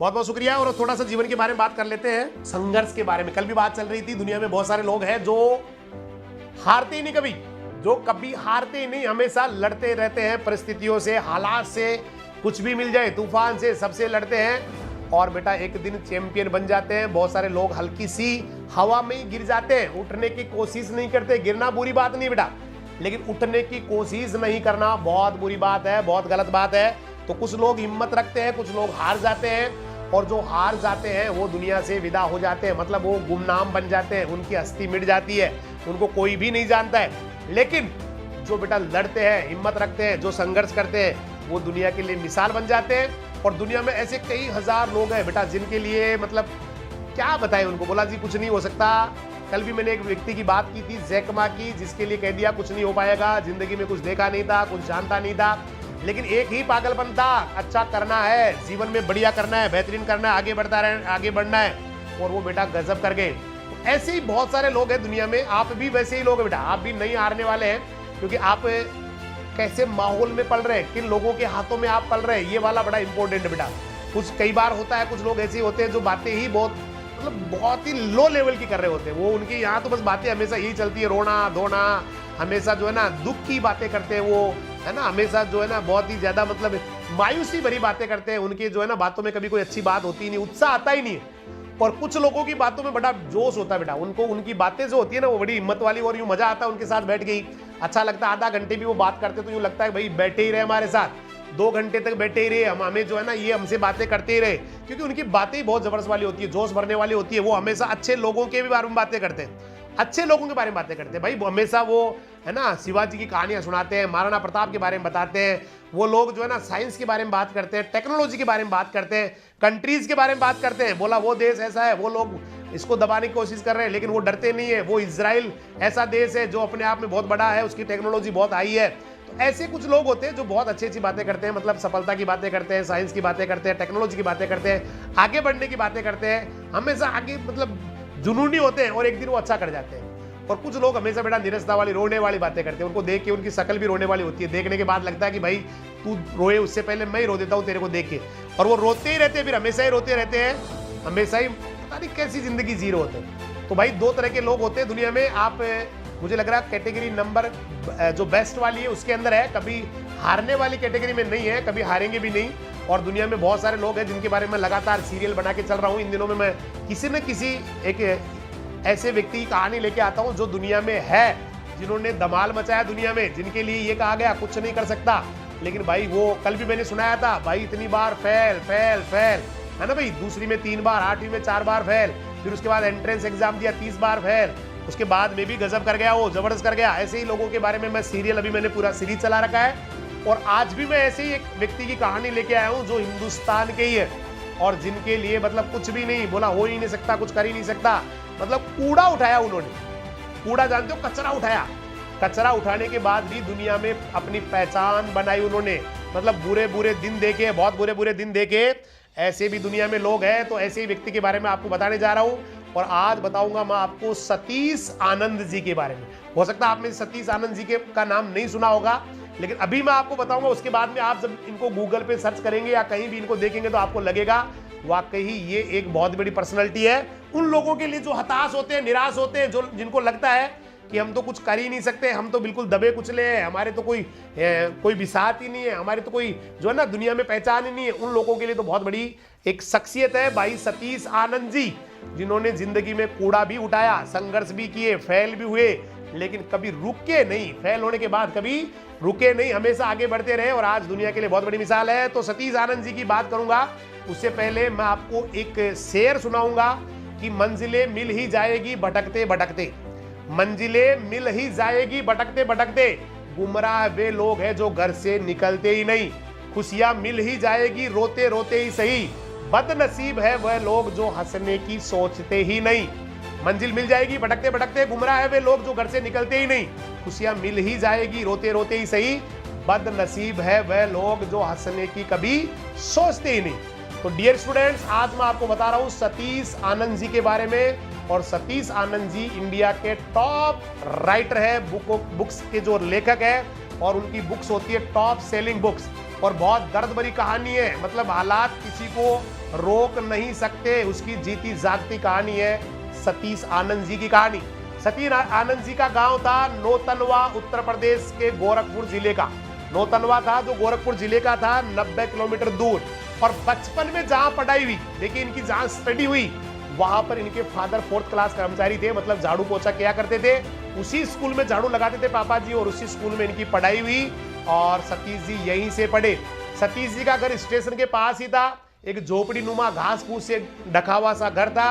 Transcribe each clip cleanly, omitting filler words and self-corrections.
बहुत बहुत शुक्रिया। और थोड़ा सा जीवन के बारे में बात कर लेते हैं, संघर्ष के बारे में। कल भी बात चल रही थी, दुनिया में बहुत सारे लोग हैं जो हारते ही नहीं कभी, जो कभी हारते ही नहीं, हमेशा लड़ते रहते हैं परिस्थितियों से, हालात से, कुछ भी मिल जाए, तूफान से, सबसे लड़ते हैं और बेटा एक दिन चैंपियन बन जाते हैं। बहुत सारे लोग हल्की सी हवा में ही गिर जाते हैं, उठने की कोशिश नहीं करते। गिरना बुरी बात नहीं बेटा, लेकिन उठने की कोशिश नहीं करना बहुत बुरी बात है, बहुत गलत बात है। तो कुछ लोग हिम्मत रखते हैं, कुछ लोग हार जाते हैं, और जो हार जाते हैं वो दुनिया से विदा हो जाते हैं, मतलब वो गुमनाम बन जाते हैं, उनकी हस्ती मिट जाती है, उनको कोई भी नहीं जानता है। लेकिन जो बेटा लड़ते हैं, हिम्मत रखते हैं, जो संघर्ष करते हैं, वो दुनिया के लिए मिसाल बन जाते हैं। और दुनिया में ऐसे कई हजार लोग हैं बेटा जिनके लिए मतलब क्या बताएं उनको, बोला जी कुछ नहीं हो सकता। कल भी मैंने एक व्यक्ति की बात की थी, जैकमा की, जिसके लिए कह दिया कुछ नहीं हो पाएगा, जिंदगी में कुछ देखा नहीं था, कुछ जानता नहीं था, लेकिन एक ही पागलपन था, अच्छा करना है, जीवन में बढ़िया करना है, बेहतरीन करना है, आगे बढ़ना है, और वो बेटा गजब कर गए। तो ऐसे ही बहुत सारे लोग हैं दुनिया में, आप भी वैसे ही लोग हैं बेटा, आप भी नहीं हारने वाले हैं, क्योंकि आप कैसे माहौल में पल रहे हैं, किन लोगों के हाथों में आप पल रहे हैं, ये वाला बड़ा इंपॉर्टेंट है बेटा। कुछ कई बार होता है, कुछ लोग ऐसे होते हैं जो बातें ही बहुत ही लो लेवल की कर रहे होते हैं, वो उनकी यहाँ तो बस बातें हमेशा यही चलती है, रोना धोना, हमेशा जो है ना दुख की बातें करते हैं वो, है ना, हमेशा जो है ना बहुत ही ज्यादा मतलब मायूसी भरी बातें करते हैं। उनकी जो है ना बातों में कभी कोई अच्छी बात होती नहीं, उत्साह आता ही नहीं है। और कुछ लोगों की बातों में बड़ा जोश होता है बेटा, उनको उनकी बातें जो होती है ना वो बड़ी हिम्मत वाली, और यूं मजा आता है उनके साथ बैठ गई, अच्छा लगता है। आधा घंटे भी वो बात करते तो यूं लगता है भाई बैठे ही रहे हमारे साथ, 2 घंटे तक बैठे ही रहे, हमें जो है ना ये हमसे बातें करते ही रहे, क्योंकि उनकी बातें ही बहुत जबरदस्त वाली होती है, जोश भरने वाली होती है। वो हमेशा अच्छे लोगों के भी बारे में बातें करते हैं, अच्छे लोगों के बारे में बातें करते हैं भाई। हमेशा वो है ना शिवाजी की कहानियां सुनाते हैं, महाराणा प्रताप के बारे में बताते हैं। वो लोग जो है ना साइंस के बारे में बात करते हैं, टेक्नोलॉजी के बारे में बात करते हैं, कंट्रीज के बारे में बात करते हैं। बोला वो देश ऐसा है, वो लोग इसको दबाने की कोशिश कर रहे हैं, लेकिन वो डरते नहीं है। वो इजराइल ऐसा देश है जो अपने आप में बहुत बड़ा है, उसकी टेक्नोलॉजी बहुत हाई है। तो ऐसे कुछ लोग होते हैं जो बहुत अच्छी अच्छी बातें करते हैं, मतलब सफलता की बातें करते हैं, साइंस की बातें करते हैं, टेक्नोलॉजी की बातें करते हैं, आगे बढ़ने की बातें करते हैं, हमेशा आगे मतलब जुनूनी होते हैं, और एक दिन वो अच्छा कर जाते हैं। और कुछ लोग हमेशा बेटा निरस्ता वाली, रोने वाली बातें करते हैं, उनको देख के उनकी शक्ल भी रोने वाली होती है, देखने के बाद लगता है कि भाई तू रोए उससे पहले मैं ही रो देता हूँ तेरे को देख के, और वो रोते ही रहते हैं, फिर हमेशा ही रोते रहते हैं, हमेशा ही पता नहीं कैसी जिंदगी जी रहे होते हैं। तो भाई 2 तरह के लोग होते हैं दुनिया में। आप मुझे लग रहा है कैटेगरी नंबर जो बेस्ट वाली है उसके अंदर है, कभी हारने वाली कैटेगरी में नहीं है, कभी हारेंगे भी नहीं। और दुनिया में बहुत सारे लोग हैं जिनके बारे में लगातार सीरियल बना के चल रहा हूँ इन दिनों में। मैं किसी न किसी एक ऐसे व्यक्ति की कहानी लेके आता हूं जो दुनिया में है, जिन्होंने धमाल मचाया दुनिया में, जिनके लिए ये कहा गया कुछ नहीं कर सकता, लेकिन भाई वो कल भी मैंने सुनाया था भाई इतनी बार फेल फेल फेल, है ना भाई, दूसरी में 3 बार, 8वीं में 4 बार फेल, फिर उसके बाद एंट्रेंस एग्जाम दिया 30 बार फेल, उसके बाद में भी गजब कर गया, वो जबरदस्त कर गया। ऐसे ही लोगों के बारे में मैं सीरियल, अभी मैंने पूरा सीरीज चला रखा है, और आज भी मैं ऐसे ही एक व्यक्ति की कहानी लेके आया हूँ जो हिंदुस्तान के ही है, और जिनके लिए मतलब कुछ भी नहीं, बोला हो ही नहीं सकता, कुछ कर ही नहीं सकता, मतलब कूड़ा उठाया उन्होंने। कूड़ा जानते हो, कचरा उठाया, कचरा उठाने के बाद भी दुनिया में अपनी पहचान बनाई उन्होंने। मतलब बुरे बुरे दिन देखे, बहुत बुरे बुरे दिन देखे, ऐसे भी दुनिया में लोग हैं। तो ऐसे ही व्यक्ति के बारे में आपको बताने जा रहा हूं, और आज बताऊंगा मैं आपको सतीश आनंद जी के बारे में। हो सकता है आपने सतीश आनंद जी का नाम नहीं सुना होगा, लेकिन अभी मैं आपको बताऊंगा, उसके बाद में आप जब इनको गूगल पे सर्च करेंगे या कहीं भी इनको देखेंगे तो आपको लगेगा वाकई ये एक बहुत बड़ी पर्सनैलिटी है। उन लोगों के लिए जो हताश होते हैं, निराश होते हैं, जो जिनको लगता है कि हम तो कुछ कर ही नहीं सकते, हम तो बिल्कुल दबे कुचले हैं, हमारे तो कोई बिसात ही नहीं है, हमारी तो कोई जो है ना दुनिया में पहचान ही नहीं है, उन लोगों के लिए तो बहुत बड़ी एक शख्सियत है भाई सतीश आनंद जी, जिन्होंने जिंदगी में कूड़ा भी उठाया, संघर्ष भी किए, फेल भी हुए, लेकिन कभी रुके नहीं, फेल होने के बाद कभी रुके नहीं, हमेशा आगे बढ़ते रहे, और आज दुनिया के लिए बहुत बड़ी मिसाल है। तो सतीश आनंद जी की बात करूंगा, उससे पहले मैं आपको एक शेर सुनाऊंगा कि मंजिलें मिल ही जाएगी भटकते भटकते, मंजिलें मिल ही जाएगी भटकते भटकते, गुमराह वे लोग हैं जो घर से निकलते ही नहीं, खुशियां मिल ही जाएगी रोते रोते ही सही, बदनसीब है वह लोग जो हंसने की सोचते ही नहीं। मंजिल मिल जाएगी भटकते भटकते, गुमराह है वे लोग जो घर से निकलते ही नहीं, खुशियां मिल ही जाएगी रोते रोते ही सही, बदनसीब है वह लोग जो हंसने की कभी सोचते ही नहीं। तो डियर स्टूडेंट्स, आज मैं आपको बता रहा हूं सतीश आनंद जी के बारे में, और सतीश आनंद जी इंडिया के टॉप राइटर है, बुक्स के जो लेखक है, और उनकी बुक्स होती है टॉप सेलिंग बुक्स, और बहुत दर्द भरी कहानी है। मतलब हालात किसी को रोक नहीं सकते। उसकी जीती जागती कहानी है सतीश आनंद जी की कहानी। सतीश आनंद जी का गांव था नौतनवा, उत्तर प्रदेश के गोरखपुर जिले का। नौतनवा था जो गोरखपुर जिले का था, 90 किलोमीटर दूर। और बचपन में जहां पढ़ाई हुई, देखिए इनकी जहां स्टडी हुई, वहां पर इनके फादर 4th क्लास कर्मचारी थे, मतलब झाड़ू पोछा किया करते थे। उसी स्कूल में झाड़ू लगाते थे पापा जी, और उसी स्कूल में इनकी पढ़ाई हुई और सतीश जी यहीं से पढ़े। सतीश जी का घर स्टेशन के पास ही था, एक झोपड़ी नुमा घास फूस से ढका हुआ सा घर था।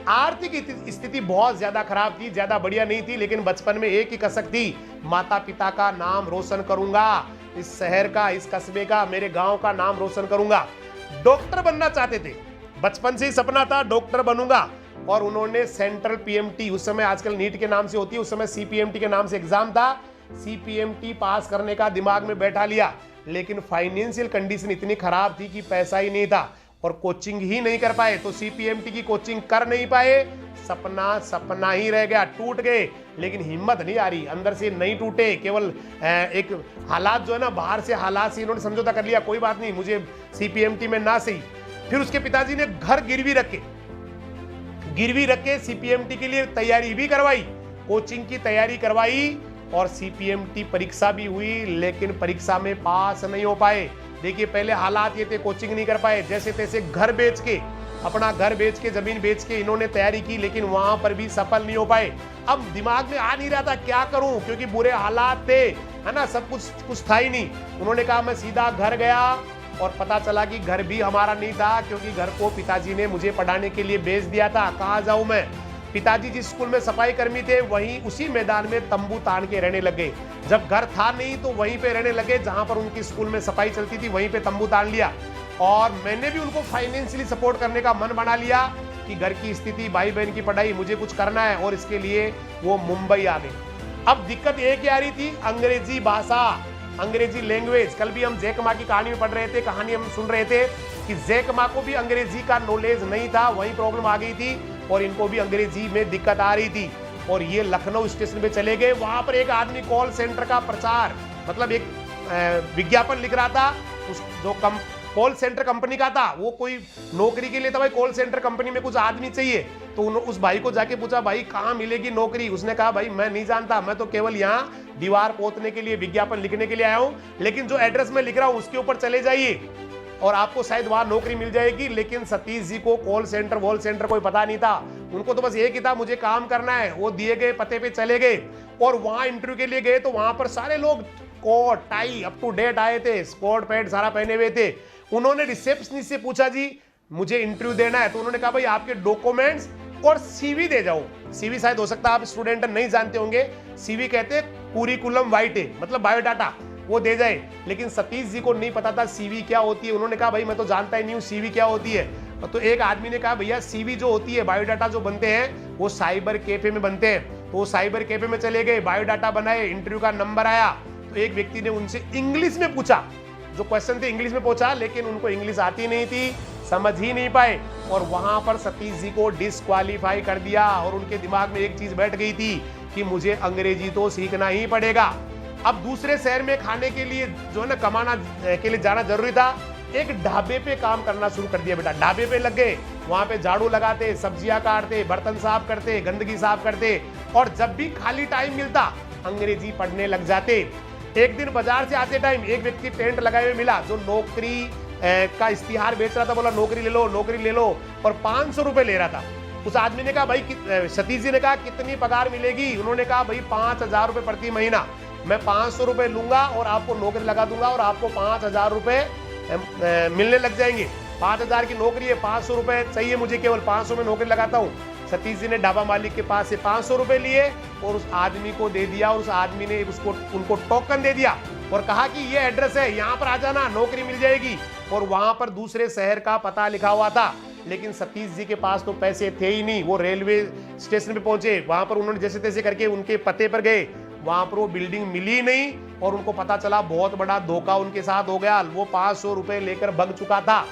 आर्थिक स्थिति बहुत ज्यादा खराब थी, ज्यादा बढ़िया नहीं थी, लेकिन बचपन में एक ही कसक थी, माता पिता का नाम रोशन करूंगा, इस शहर का, इस कस्बे का, मेरे गांव का नाम रोशन करूंगा। डॉक्टर बनना चाहते थे, बचपन से ही सपना था डॉक्टर बनूंगा। और उन्होंने सेंट्रल पीएमटी, उस समय आजकल नीट के नाम से होती है, उस समय सीपीएमटी के नाम से एग्जाम था, सीपीएमटी पास करने का दिमाग में बैठा लिया। लेकिन फाइनेंशियल कंडीशन इतनी खराब थी कि पैसा ही नहीं था और कोचिंग ही नहीं कर पाए, तो सीपीएमटी की कोचिंग कर नहीं पाए। सपना सपना ही रह गया, टूट गए। लेकिन हिम्मत नहीं आ रही, अंदर से नहीं टूटे, केवल एक हालात जो है ना, बाहर से हालात से इन्होंने समझौता कर लिया, कोई बात नहीं, मुझे सीपीएमटी में ना सही। फिर उसके पिताजी ने घर गिरवी रख के सीपीएमटी के लिए तैयारी भी करवाई, कोचिंग की तैयारी करवाई और सीपीएमटी परीक्षा भी हुई, लेकिन परीक्षा में पास नहीं हो पाए। देखिए पहले हालात ये थे, कोचिंग नहीं कर पाए, जैसे तैसे घर बेच के, अपना घर बेच के, जमीन बेच के इन्होंने तैयारी की, लेकिन वहां पर भी सफल नहीं हो पाए। अब दिमाग में आ नहीं रहा था क्या करूं, क्योंकि बुरे हालात थे, है ना, सब कुछ था ही नहीं। उन्होंने कहा मैं सीधा घर गया और पता चला कि घर भी हमारा नहीं था, क्योंकि घर को पिताजी ने मुझे पढ़ाने के लिए बेच दिया था। कहाँ जाऊं मैं? पिताजी जिस स्कूल में सफाई कर्मी थे, वहीं उसी मैदान में तंबू तान के रहने लगे। जब घर था नहीं तो वहीं पे रहने लगे, जहां पर उनकी स्कूल में सफाई चलती थी, वहीं पे तंबू तान लिया। और मैंने भी उनको फाइनेंशियली सपोर्ट करने का मन बना लिया कि घर की स्थिति, भाई बहन की पढ़ाई, मुझे कुछ करना है, और इसके लिए वो मुंबई आ गए। अब दिक्कत एक ही आ रही थी, अंग्रेजी भाषा, अंग्रेजी लैंग्वेज। कल भी हम जैक मा की कहानी में पढ़ रहे थे, कहानी हम सुन रहे थे कि जैक मा को भी अंग्रेजी का नॉलेज नहीं था, वही प्रॉब्लम आ गई थी और इनको भी अंग्रेजी में दिक्कत आ रही थी। और ये लखनऊ स्टेशन पे चले गए। वहां पर एक आदमी कॉल सेंटर का प्रचार, मतलब एक विज्ञापन लिख रहा था, उस जो कॉल सेंटर कंपनी का था, वो कोई नौकरी के लिए था, भाई कॉल सेंटर कंपनी में कुछ आदमी चाहिए। तो उस भाई को जाके पूछा, भाई कहाँ मिलेगी नौकरी? उसने कहा, भाई मैं नहीं जानता, मैं तो केवल यहाँ दीवार पोतने के लिए, विज्ञापन लिखने के लिए आया हूँ, लेकिन जो एड्रेस में लिख रहा हूँ उसके ऊपर चले जाइए और आपको शायद वहां नौकरी मिल जाएगी। लेकिन सतीश जी को कॉल सेंटर वॉल सेंटर कोई पता नहीं था, उनको तो बस एक ही था, मुझे काम करना है। वो दिए गए पते पे चले गए और वहां इंटरव्यू के लिए गए, तो वहां पर सारे लोग coat tie up to date आए थे, कोट पैंट सारा पहने हुए थे। उन्होंने रिसेप्शनिस्ट से पूछा, जी मुझे इंटरव्यू देना है, तो उन्होंने कहा, भाई आपके डॉक्यूमेंट्स और सीवी दे जाओ। सीवी शायद हो सकता है आप स्टूडेंट नहीं जानते होंगे, सीवी कहते हैं कुरिकुलम वाइटे, मतलब बायोडाटा, वो दे जाए। लेकिन सतीश जी को नहीं पता था सीवी क्या होती है। उन्होंने कहा, भाई मैं तो जानता ही नहीं हूँ सीवी क्या होती है। तो एक आदमी ने कहा, भैया सीवी जो होती है, बायोडाटा जो बनते हैं, वो साइबर कैफे में बनते हैं। तो वो साइबर कैफे में चले गए, बायोडाटा बनाए, इंटरव्यू का नंबर आया, तो एक व्यक्ति ने उनसे इंग्लिश में पूछा, जो क्वेश्चन थे इंग्लिश में पूछा, लेकिन उनको इंग्लिश आती नहीं थी, समझ ही नहीं पाए, और वहां पर सतीश जी को डिस्क्वालीफाई कर दिया। और उनके दिमाग में एक चीज बैठ गई थी कि मुझे अंग्रेजी तो सीखना ही पड़ेगा। अब दूसरे शहर में खाने के लिए जो है ना, कमाना के लिए जाना जरूरी था। एक ढाबे पे काम करना शुरू कर दिया बेटा, ढाबे पे लग गए, वहां पे झाड़ू लगाते, सब्जियां काटते, बर्तन साफ करते, गंदगी साफ करते, और जब भी खाली टाइम मिलता अंग्रेजी पढ़ने लग जाते। एक दिन बाजार से आते टाइम एक व्यक्ति टेंट लगाए हुए मिला, जो नौकरी का इश्तिहार बेच रहा था। बोला नौकरी ले लो, नौकरी ले लो, और 500 रुपए ले रहा था। उस आदमी ने कहा, भाई सतीश जी ने कहा, कितनी पगार मिलेगी? उन्होंने कहा, भाई 5000 रुपए प्रति महीना, मैं 500 रुपए लूंगा और आपको नौकरी लगा दूंगा और आपको 5000 रुपए मिलने लग जाएंगे। 5000 की नौकरी है, 500 रुपए चाहिए मुझे, केवल 500 में नौकरी लगाता हूँ। सतीश जी ने ढाबा मालिक के पास से 500 रुपए लिए और उस आदमी को दे दिया, और उस आदमी ने उनको टोकन दे दिया और कहा कि ये एड्रेस है, यहाँ पर आ जाना, नौकरी मिल जाएगी। और वहां पर दूसरे शहर का पता लिखा हुआ था, लेकिन सतीश जी के पास तो पैसे थे ही नहीं। वो रेलवे स्टेशन पे पहुंचे, वहां पर उन्होंने जैसे तैसे करके उनके पते पर गए, वहां पर वो बिल्डिंग मिली नहीं, और उनको पता चला बहुत बड़ा धोखा उनके साथ हो गया। वो 500 रुपए लेकर भग चुका था।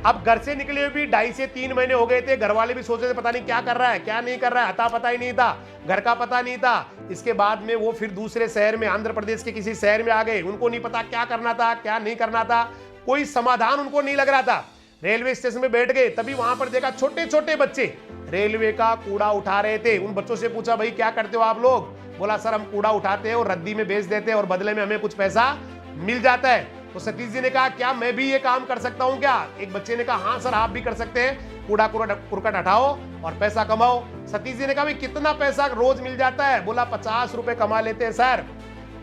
अब घर से निकले हुए भी 2.5 से 3 महीने हो गए थे। घर वाले भी सोच रहे थे, पता नहीं क्या कर रहा है, क्या नहीं कर रहा है, अता पता ही नहीं था, घर का पता नहीं था। इसके बाद में वो फिर दूसरे शहर में, आंध्र प्रदेश के किसी शहर में आ गए। उनको नहीं पता क्या करना था, क्या नहीं करना था, कोई समाधान उनको नहीं लग रहा था। रेलवे स्टेशन में बैठ गए, तभी वहां पर देखा छोटे छोटे बच्चे रेलवे का कूड़ा उठा रहे थे। उन बच्चों से पूछा, भाई क्या करते हो आप लोग? बोला, सर हम कूड़ा उठाते हैं और रद्दी में बेच देते हैं और बदले में हमें कुछ पैसा मिल जाता है। तो सतीश जी ने कहा, क्या मैं भी ये काम कर सकता हूं क्या? एक बच्चे ने कहा, हाँ सर आप भी कर सकते हैं, कूड़ा कुरकट हटाओ और पैसा कमाओ। सतीश जी ने कहा, भाई कितना पैसा रोज मिल जाता है? बोला 50 रुपए कमा लेते हैं सर।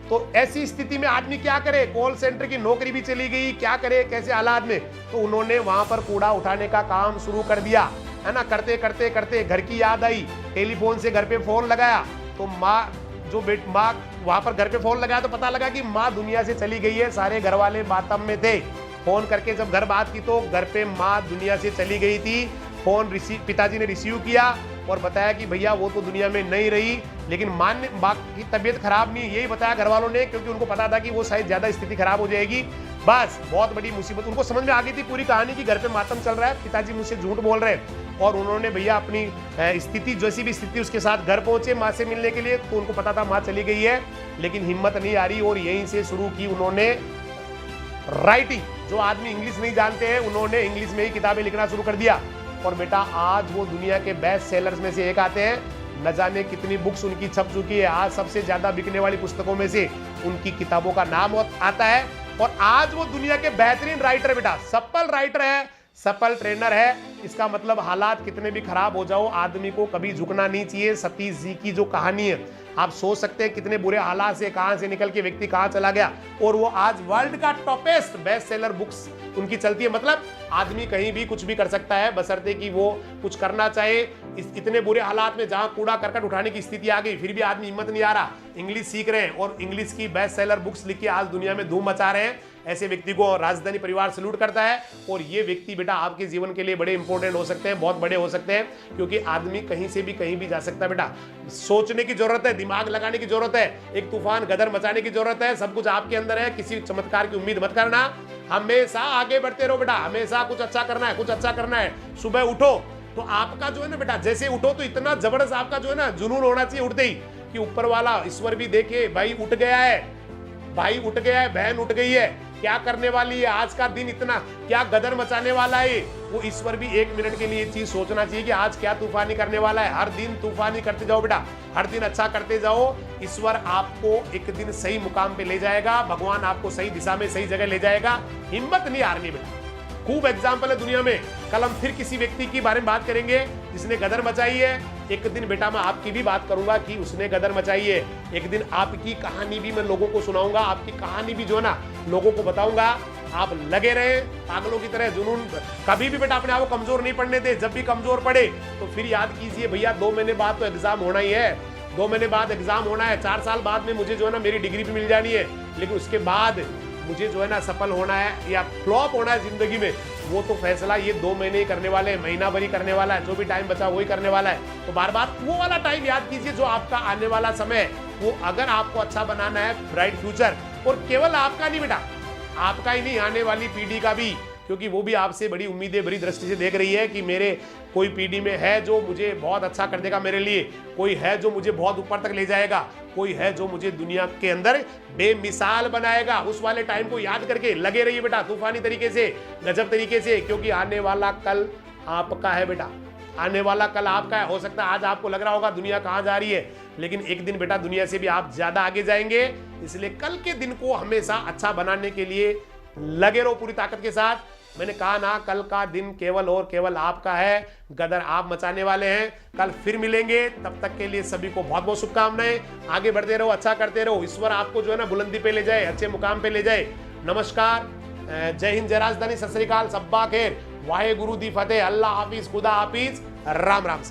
तो ऐसी स्थिति में आदमी क्या करे? कॉल सेंटर की नौकरी भी चली गई, क्या करे कैसे हालात में? तो उन्होंने वहां पर कूड़ा उठाने का काम शुरू कर दिया, है ना। करते करते करते घर की याद आई, टेलीफोन से घर पे फोन लगाया, तो माँ वहां पर घर पे फोन लगाया तो पता लगा कि माँ दुनिया से चली गई है। सारे घर वाले मातम में थे। फोन करके जब घर बात की तो घर पे माँ दुनिया से चली गई थी। फोन पिताजी ने रिसीव किया और बताया कि भैया वो तो दुनिया में नहीं रही, लेकिन माँ की तबीयत खराब नहीं, यही बताया घर वालों ने, क्योंकि उनको पता था कि वो शायद ज्यादा स्थिति खराब हो जाएगी। बस बहुत बड़ी मुसीबत उनको समझ में आ गई थी पूरी कहानी की, घर पे मातम चल रहा है, पिताजी मुझसे झूठ बोल रहे हैं। और उन्होंने भैया अपनी स्थिति, जैसी भी स्थिति उसके साथ घर पहुंचे माँ से मिलने के लिए, तो उनको पता था माँ चली गई है, लेकिन हिम्मत नहीं आ रही और यहीं से शुरू की उन्होंने राइटिंग। जो आदमी इंग्लिश नहीं जानते हैं उन्होंने इंग्लिश में ही किताबें लिखना शुरू कर दिया। और बेटा आज वो दुनिया के बेस्ट सेलर्स में से एक आते हैं। न जाने कितनी बुक्स उनकी छप चुकी है। आज सबसे ज्यादा बिकने वाली पुस्तकों में से उनकी किताबों का नाम आता है। और आज वो दुनिया के बेहतरीन राइटर बेटा, सफल राइटर है, सफल ट्रेनर है। इसका मतलब हालात कितने भी खराब हो जाओ, आदमी को कभी झुकना नहीं चाहिए। सतीश जी की जो कहानी है, आप सोच सकते हैं कितने बुरे हालात से कहां से निकल के व्यक्ति कहां चला गया, और वो आज वर्ल्ड का टॉपेस्ट बेस्ट सेलर बुक्स उनकी चलती है। मतलब आदमी कहीं भी कुछ भी कर सकता है, बशर्ते कि वो कुछ करना चाहे। इतने बुरे हालात में जहां कूड़ा करकट उठाने की स्थिति आ गई, फिर भी आदमी हिम्मत नहीं आ रहा, इंग्लिश सीख रहे हैं और इंग्लिश की बेस्ट सेलर बुक्स लिख के आज दुनिया में धूम मचा रहे हैं। ऐसे व्यक्ति को राजधानी परिवार सैल्यूट करता है। और ये व्यक्ति बेटा आपके जीवन के लिए बड़े इंपॉर्टेंट हो सकते हैं, बहुत बड़े हो सकते हैं, क्योंकि आदमी कहीं से भी कहीं भी जा सकता है बेटा। सोचने की जरूरत है, दिमाग लगाने की जरूरत है, एक तूफान गदर मचाने की जरूरत है। सब कुछ आपके अंदर है, किसी चमत्कार की उम्मीद मत करना। हमेशा आगे बढ़ते रहो बेटा, हमेशा कुछ अच्छा करना है, कुछ अच्छा करना है। सुबह उठो तो आपका जो है ना बेटा, जैसे उठो तो इतना जबरदस्त आपका जो है ना जुनून होना चाहिए उठते ही, कि ऊपर वाला ईश्वर भी देखे भाई उठ गया है, भाई उठ गया है, बहन उठ गई है, क्या करने वाली है आज का दिन, इतना क्या गदर मचाने वाला है। वो ईश्वर भी 1 मिनट के लिए ये चीज सोचना चाहिए कि आज क्या तूफानी करने वाला है। हर दिन तूफानी करते जाओ बेटा, हर दिन अच्छा करते जाओ। ईश्वर आपको एक दिन सही मुकाम पे ले जाएगा, भगवान आपको सही दिशा में सही जगह ले जाएगा। हिम्मत नहीं हारनी बेटा। खूब एग्जाम्पल है दुनिया में। कल हम फिर किसी व्यक्ति के बारे में बात करेंगे जिसने गदर मचाई है। एक दिन बेटा मैं आपकी भी बात करूंगा कि उसने गदर मचाई है। एक दिन आपकी कहानी भी मैं लोगों को सुनाऊंगा, आपकी कहानी भी जो है ना लोगों को बताऊंगा। आप लगे रहे पागलों की तरह जुनून। कभी भी बेटा अपने आप को कमजोर नहीं पड़ने दे। जब भी कमजोर पड़े तो फिर याद कीजिए भैया 2 महीने बाद तो एग्जाम होना ही है, 2 महीने बाद एग्जाम होना है, 4 साल बाद में मुझे जो है ना मेरी डिग्री भी मिल जानी है, लेकिन उसके बाद मुझे जो है ना सफल होना है या फ्लॉप होना है जिंदगी में, वो तो फैसला ये 2 महीने ही करने वाले हैं, महीना भर ही करने वाला है, जो भी टाइम बचा वही करने वाला है। तो बार बार वो वाला टाइम याद कीजिए जो आपका आने वाला समय है। वो अगर आपको अच्छा बनाना है, ब्राइट फ्यूचर, और केवल आपका नहीं बेटा, आपका ही नहीं आने वाली पीढ़ी का भी, क्योंकि वो भी आपसे बड़ी उम्मीदें बड़ी दृष्टि से देख रही है कि मेरे कोई पीढ़ी में है जो मुझे बहुत अच्छा कर देगा मेरे लिए, कोई है जो मुझे बहुत ऊपर तक ले जाएगा, कोई है जो मुझे दुनिया के अंदर बेमिसाल बनाएगा। उस वाले टाइम को याद करके लगे रहिए बेटा तूफानी तरीके से, गजब तरीके से, क्योंकि आने वाला कल आपका है बेटा, आने वाला कल आपका है। हो सकता है आज आपको लग रहा होगा दुनिया कहाँ जा रही है, लेकिन एक दिन बेटा दुनिया से भी आप ज्यादा आगे जाएंगे। इसलिए कल के दिन को हमेशा अच्छा बनाने के लिए लगे रहो पूरी ताकत के साथ। मैंने कहा ना, कल का दिन केवल और केवल आपका है, गदर आप मचाने वाले हैं। कल फिर मिलेंगे, तब तक के लिए सभी को बहुत बहुत शुभकामनाएं। आगे बढ़ते रहो, अच्छा करते रहो, ईश्वर आपको जो है ना बुलंदी पे ले जाए, अच्छे मुकाम पे ले जाए। नमस्कार, जय हिंद, जय राजधानी, सत श्री अकाल, सब्बा खैर, वाहे गुरु दी फतेह, अल्लाह हाफिज, खुदा हाफिज, राम राम।